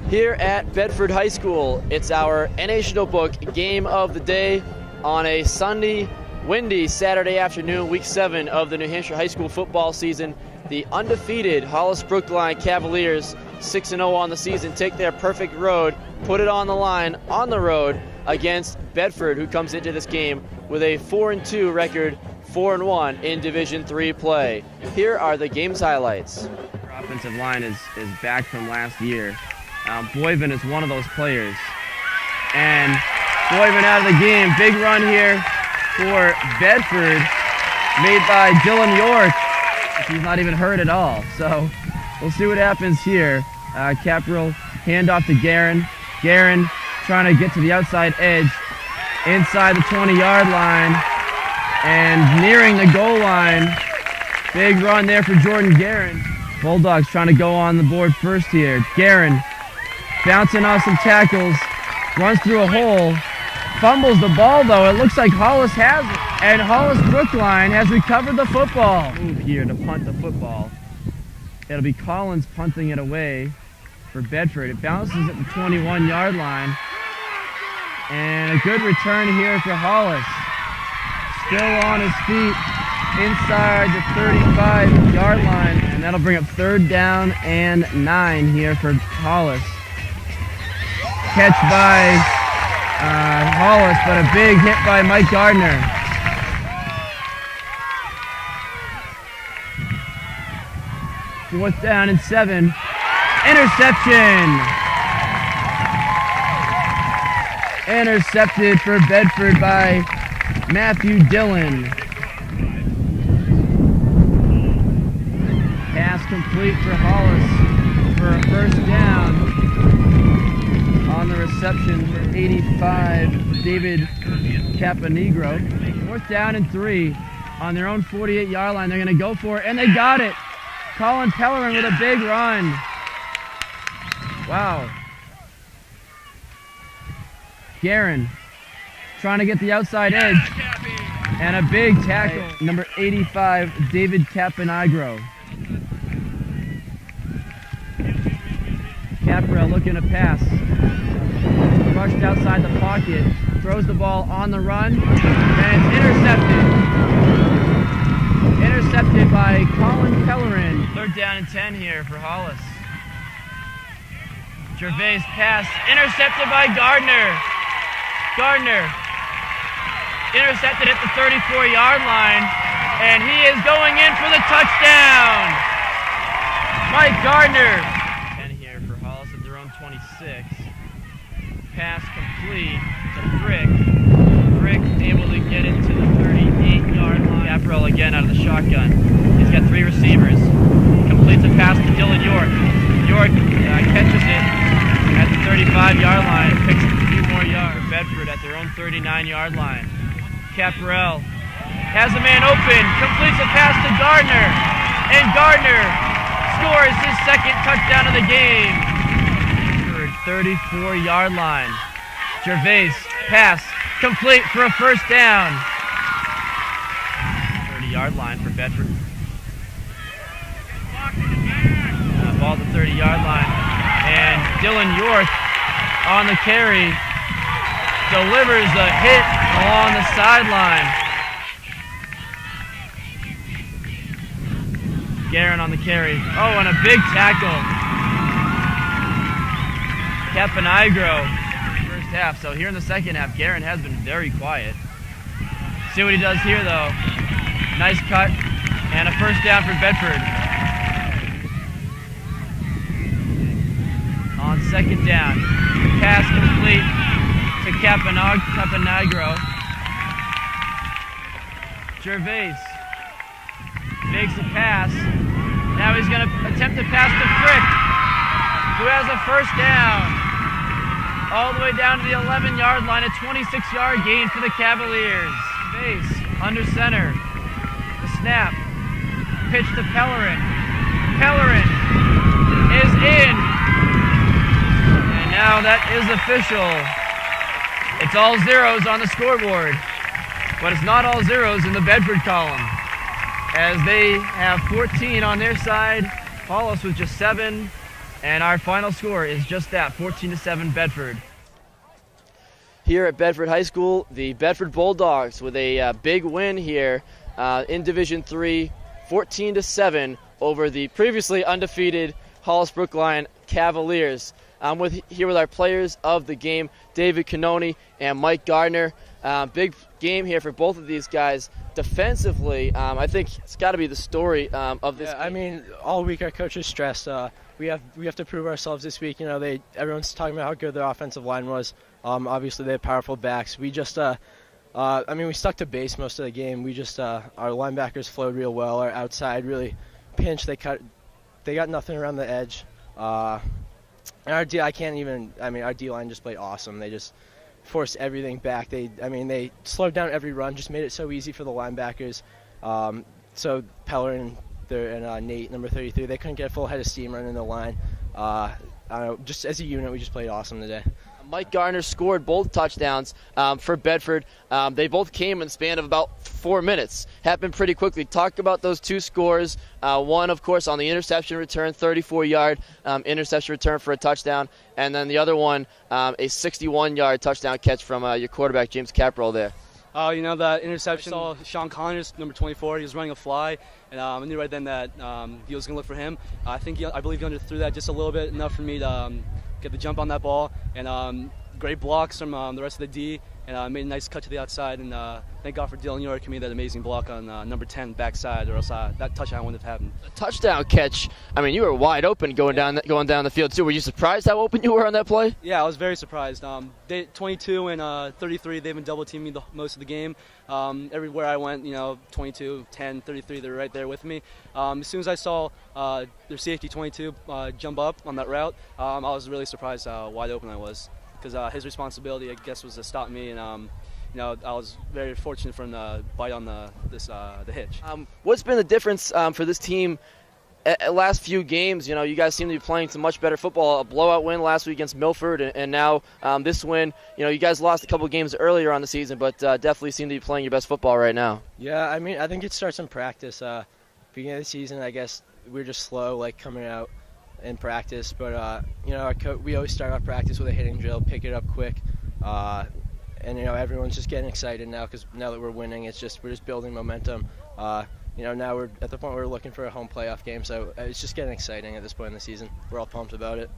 here at Bedford High School. It's our National Book Game of the Day on a sunny, windy Saturday afternoon, Week 7 of the New Hampshire high school football season. The undefeated Hollis Brookline Cavaliers, 6-0 on the season, take their perfect road, put it on the line on the road against Bedford, who comes into this game with a 4-2 record, 4-1 in Division III play. Here are the game's highlights. Our offensive line is back from last year. Boyven is one of those players. And Boyven out of the game. Big run here for Bedford, made by Dylan York. He's not even hurt at all. So we'll see what happens here. Caprill, handoff to Guerin. Guerin trying to get to the outside edge, inside the 20-yard line, and nearing the goal line. Big run there for Jordan Guerin. Bulldogs trying to go on the board first here. Guerin bouncing off some tackles, runs through a hole, fumbles the ball though. It looks like Hollis has it, and Hollis Brookline has recovered the football. Move here to punt the football. It'll be Collins punting it away for Bedford. It bounces at the 21-yard line, and a good return here for Hollis. Still on his feet inside the 35-yard line, and that'll bring up 3rd down and 9 here for Hollis. Catch by Hollis, but a big hit by Mike Gardner. Fourth down and 7. Interception! Intercepted for Bedford by Matthew Dillon. Pass complete for Hollis for a 1st down. On the reception for 85, David Caponegro. 4th down and 3 on their own 48-yard line. They're going to go for it, and they got it. Colin Pellerin with a big run. Wow. Guerin trying to get the outside edge, and a big tackle. Number 85, David Caponegro. Caprell looking to pass. Rushed outside the pocket, throws the ball on the run, and it's intercepted. Intercepted by Colin Pellerin. 3rd down and 10 here for Hollis. Gervais pass, intercepted by Gardner. Gardner intercepted at the 34-yard line, and he is going in for the touchdown. Mike Gardner. 10 here for Hollis at their own 26. Pass complete to Frick. Frick able to get it to the 38-yard line. Caprell again out of the shotgun. He's got 3 receivers. Completes a pass to Dylan York. York catches it at the 35-yard line. Picks up a few more yards. Bedford at their own 39-yard line. Caprell has a man open. Completes a pass to Gardner. And Gardner scores his 2nd touchdown of the game. 34-yard line. Gervais pass complete for a 1st down. 30-yard line for Bedford. Ball at the 30-yard line, and Dylan York on the carry delivers a hit along the sideline. Guerin on the carry. Oh, and a big tackle. Caponegro, 1st half. So here in the 2nd half, Guerin has been very quiet. See what he does here, though. Nice cut, and a 1st down for Bedford. On 2nd down, pass complete to Caponegro. Gervais makes a pass. Now he's going to attempt to pass to Frick, who has a 1st down. All the way down to the 11-yard line, a 26-yard gain for the Cavaliers. Base under center. The snap. Pitch to Pellerin. Pellerin is in. And now that is official. It's all zeros on the scoreboard. But it's not all zeros in the Bedford column, as they have 14 on their side. Hollis with just 7. And our final score is just that, 14-7 Bedford. Here at Bedford High School, the Bedford Bulldogs with a big win here in Division III, 14-7 over the previously undefeated Hollis Brookline Cavaliers. I'm here with our players of the game, David Cannoni and Mike Gardner. Big game here for both of these guys. Defensively, I think it's got to be the story of this game. I mean, all week our coach is stressed. We have to prove ourselves this week. You know, everyone's talking about how good their offensive line was. Obviously, they have powerful backs. We just, we stuck to base most of the game. We just, our linebackers flowed real well. Our outside really pinched. They got nothing around the edge. And our D-line just played awesome. They just forced everything back. They slowed down every run, just made it so easy for the linebackers. So Peller and Nate, number 33, they couldn't get a full head of steam running the line. Just as a unit, we just played awesome today. Mike Gardner scored both touchdowns for Bedford. They both came in the span of about 4 minutes. Happened pretty quickly. Talk about those two scores. One, of course, on the interception return, 34-yard interception return for a touchdown. And then the other one, a 61-yard touchdown catch from your quarterback, James Caprell there. That interception, I saw Sean Connors, number 24, he was running a fly, and I knew right then that he was going to look for him. I believe he underthrew that just a little bit, enough for me to get the jump on that ball, and great blocks from the rest of the D, and made a nice cut to the outside, and thank God for Dylan York who made that amazing block on number 10 backside, or else that touchdown wouldn't have happened. A touchdown catch, you were wide open going down the field too. Were you surprised how open you were on that play? Yeah, I was very surprised. 22 and 33, they've been double teaming most of the game. Everywhere I went, 22, 10, 33, they were right there with me. As soon as I saw their safety 22 jump up on that route, I was really surprised how wide open I was, because his responsibility, I guess, was to stop me, and I was very fortunate for him to bite on the hitch. What's been the difference for this team last few games? You guys seem to be playing some much better football. A blowout win last week against Milford, and now this win. You guys lost a couple of games earlier on the season, but definitely seem to be playing your best football right now. Yeah, I think it starts in practice. Beginning of the season, I guess we're just slow, coming out in practice. But we always start off practice with a hitting drill, pick it up quick. And everyone's just getting excited now, because now that we're winning, we're just building momentum. Now we're at the point where we're looking for a home playoff game, so it's just getting exciting at this point in the season. We're all pumped about it.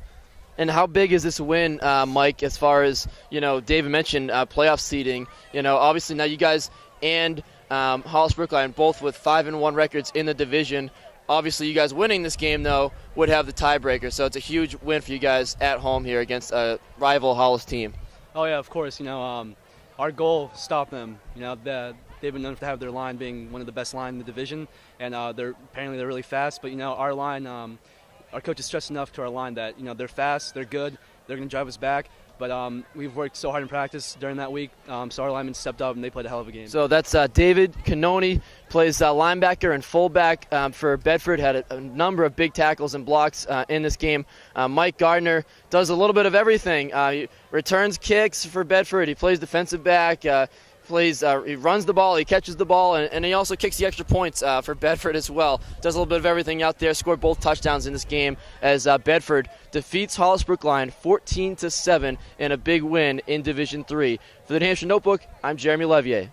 And how big is this win, Mike, as far as, David mentioned playoff seeding? Obviously now you guys and Hollis Brookline both with 5-1 records in the division. Obviously you guys winning this game, though, would have the tiebreaker, so it's a huge win for you guys at home here against a rival Hollis team. Oh, yeah, of course. Our goal, stop them. They've been known to have their line being one of the best lines in the division, and they're really fast. But our line, our coach has stressed enough to our line that they're fast, they're good, they're going to drive us back. But we've worked so hard in practice during that week, so our linemen stepped up and they played a hell of a game. So that's David Cannoni, plays linebacker and fullback for Bedford, had a number of big tackles and blocks in this game. Mike Gardner does a little bit of everything. He returns kicks for Bedford. He plays defensive back. He runs the ball, he catches the ball, and he also kicks the extra points for Bedford as well. Does a little bit of everything out there. Scored both touchdowns in this game as Bedford defeats Hollis Brookline 14-7 in a big win in Division III. For the New Hampshire Notebook, I'm Jeremy Levier.